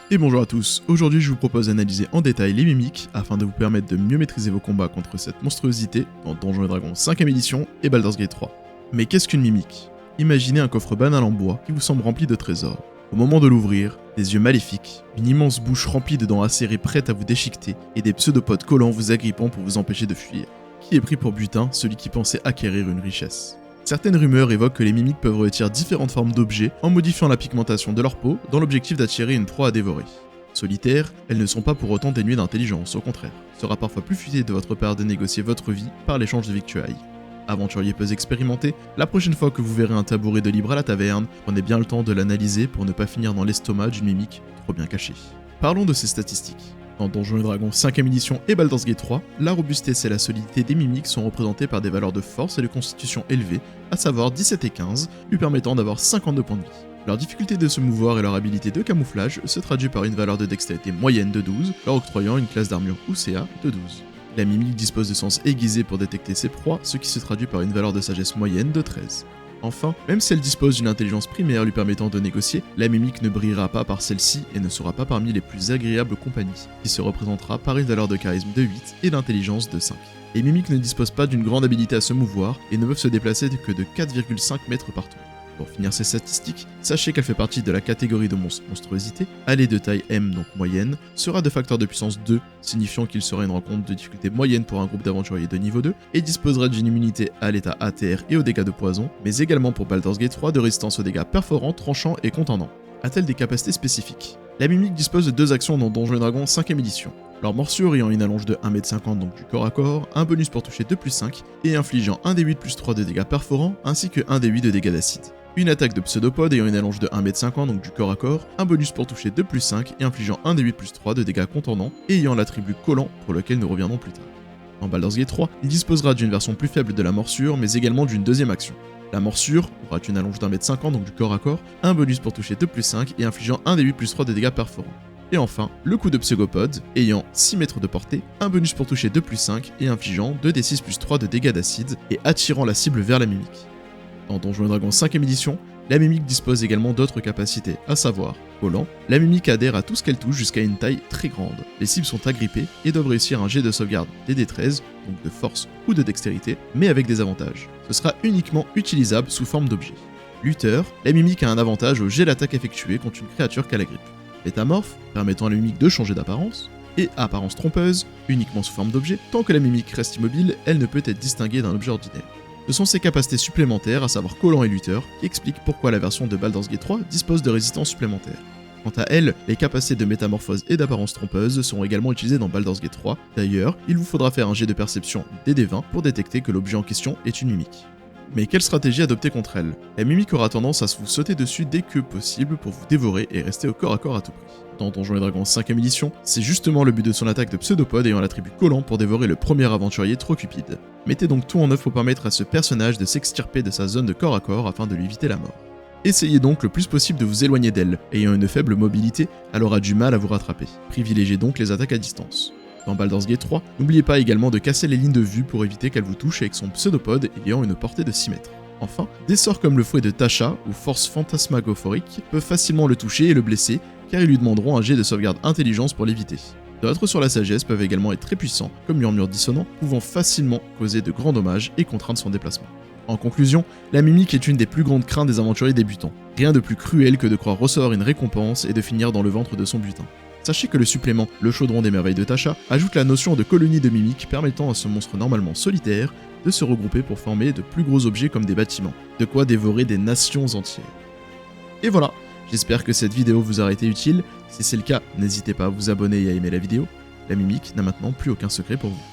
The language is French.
Et bonjour à tous, aujourd'hui je vous propose d'analyser en détail les mimiques afin de vous permettre de mieux maîtriser vos combats contre cette monstruosité dans Donjons & Dragons 5ème édition et Baldur's Gate 3. Mais qu'est-ce qu'une mimique? Imaginez un coffre banal en bois qui vous semble rempli de trésors. Au moment de l'ouvrir, des yeux maléfiques, une immense bouche remplie de dents acérées prêtes à vous déchiqueter et des pseudopodes collants vous agrippant pour vous empêcher de fuir. Qui est pris pour butin celui qui pensait acquérir une richesse? Certaines rumeurs évoquent que les mimiques peuvent revêtir différentes formes d'objets en modifiant la pigmentation de leur peau dans l'objectif d'attirer une proie à dévorer. Solitaires, elles ne sont pas pour autant dénuées d'intelligence, au contraire. Il sera parfois plus futé de votre part de négocier votre vie par l'échange de victuailles. Aventuriers peu expérimentés, la prochaine fois que vous verrez un tabouret de libre à la taverne, prenez bien le temps de l'analyser pour ne pas finir dans l'estomac d'une mimique trop bien cachée. Parlons de ces statistiques. Dans Donjons & Dragons 5ème édition et Baldur's Gate 3, la robustesse et la solidité des mimiques sont représentées par des valeurs de force et de constitution élevées, à savoir 17 et 15, lui permettant d'avoir 52 points de vie. Leur difficulté de se mouvoir et leur habilité de camouflage se traduit par une valeur de dextérité moyenne de 12, leur octroyant une classe d'armure ou CA de 12. La mimique dispose de sens aiguisés pour détecter ses proies, ce qui se traduit par une valeur de sagesse moyenne de 13. Enfin, même si elle dispose d'une intelligence primaire lui permettant de négocier, la mimique ne brillera pas par celle-ci et ne sera pas parmi les plus agréables compagnies, qui se représentera par une valeur de charisme de 8 et d'intelligence de 5. Les mimiques ne disposent pas d'une grande habilité à se mouvoir et ne peuvent se déplacer que de 4,5 mètres par tour. Pour finir ces statistiques, sachez qu'elle fait partie de la catégorie de monstruosité, alliée de taille M donc moyenne, sera de facteur de puissance 2, signifiant qu'il sera une rencontre de difficulté moyenne pour un groupe d'aventuriers de niveau 2, et disposera d'une immunité à l'état ATR et aux dégâts de poison, mais également pour Baldur's Gate 3 de résistance aux dégâts perforants, tranchants et contendants. A-t-elle des capacités spécifiques? La mimique dispose de deux actions dans Donjons & Dragons 5ème édition. Leur morsure ayant une allonge de 1m50 donc du corps à corps, un bonus pour toucher 2+5, et infligeant 1d8+3 de dégâts perforants, ainsi que 1d8 de dégâts d'acide. Une attaque de pseudopode ayant une allonge de 1m50 donc du corps à corps, un bonus pour toucher 2+5 et infligeant 1d8+3 de dégâts contendants, et ayant l'attribut collant pour lequel nous reviendrons plus tard. Dans Baldur's Gate 3, il disposera d'une version plus faible de la morsure, mais également d'une deuxième action. La morsure aura une allonge d'1m50 donc du corps à corps, un bonus pour toucher 2+5 et infligeant 1d8+3 de dégâts perforants. Et enfin, le coup de pseudopode, ayant 6 mètres de portée, un bonus pour toucher 2+5 et infligeant 2d6+3 de dégâts d'acide et attirant la cible vers la mimique. Dans Donjons & Dragons 5ème édition, la mimique dispose également d'autres capacités, à savoir, collant, la mimique adhère à tout ce qu'elle touche jusqu'à une taille très grande. Les cibles sont agrippées et doivent réussir un jet de sauvegarde DD13, donc de force ou de dextérité, mais avec des avantages. Ce sera uniquement utilisable sous forme d'objet. Lutteur, la mimique a un avantage au jet d'attaque effectué contre une créature qu'elle agrippe. Métamorphe, permettant à la mimique de changer d'apparence. Et apparence trompeuse, uniquement sous forme d'objet, tant que la mimique reste immobile, elle ne peut être distinguée d'un objet ordinaire. Ce sont ces capacités supplémentaires, à savoir collant et lutteur, qui expliquent pourquoi la version de Baldur's Gate 3 dispose de résistance supplémentaire. Quant à elle, les capacités de métamorphose et d'apparence trompeuse seront également utilisées dans Baldur's Gate 3. D'ailleurs, il vous faudra faire un jet de perception DD20 pour détecter que l'objet en question est une mimique. Mais quelle stratégie adopter contre elle? La mimique aura tendance à se vous sauter dessus dès que possible pour vous dévorer et rester au corps à corps à tout prix. Dans Donjons & Dragons 5ème édition, c'est justement le but de son attaque de pseudopode ayant l'attribut collant pour dévorer le premier aventurier trop cupide. Mettez donc tout en œuvre pour permettre à ce personnage de s'extirper de sa zone de corps à corps afin de lui éviter la mort. Essayez donc le plus possible de vous éloigner d'elle, ayant une faible mobilité, elle aura du mal à vous rattraper. Privilégiez donc les attaques à distance. Dans Baldur's Gate 3, n'oubliez pas également de casser les lignes de vue pour éviter qu'elle vous touche avec son pseudopode ayant une portée de 6 mètres. Enfin, des sorts comme le fouet de Tasha ou force fantasmagophorique peuvent facilement le toucher et le blesser, car ils lui demanderont un jet de sauvegarde intelligence pour l'éviter. D'autres sur la sagesse peuvent également être très puissants, comme Murmure dissonant, pouvant facilement causer de grands dommages et contraindre son déplacement. En conclusion, la mimique est une des plus grandes craintes des aventuriers débutants. Rien de plus cruel que de croire recevoir une récompense et de finir dans le ventre de son butin. Sachez que le supplément Le Chaudron des Merveilles de Tasha ajoute la notion de colonie de mimiques permettant à ce monstre normalement solitaire de se regrouper pour former de plus gros objets comme des bâtiments, de quoi dévorer des nations entières. Et voilà, j'espère que cette vidéo vous aura été utile. Si c'est le cas, n'hésitez pas à vous abonner et à aimer la vidéo. La mimique n'a maintenant plus aucun secret pour vous.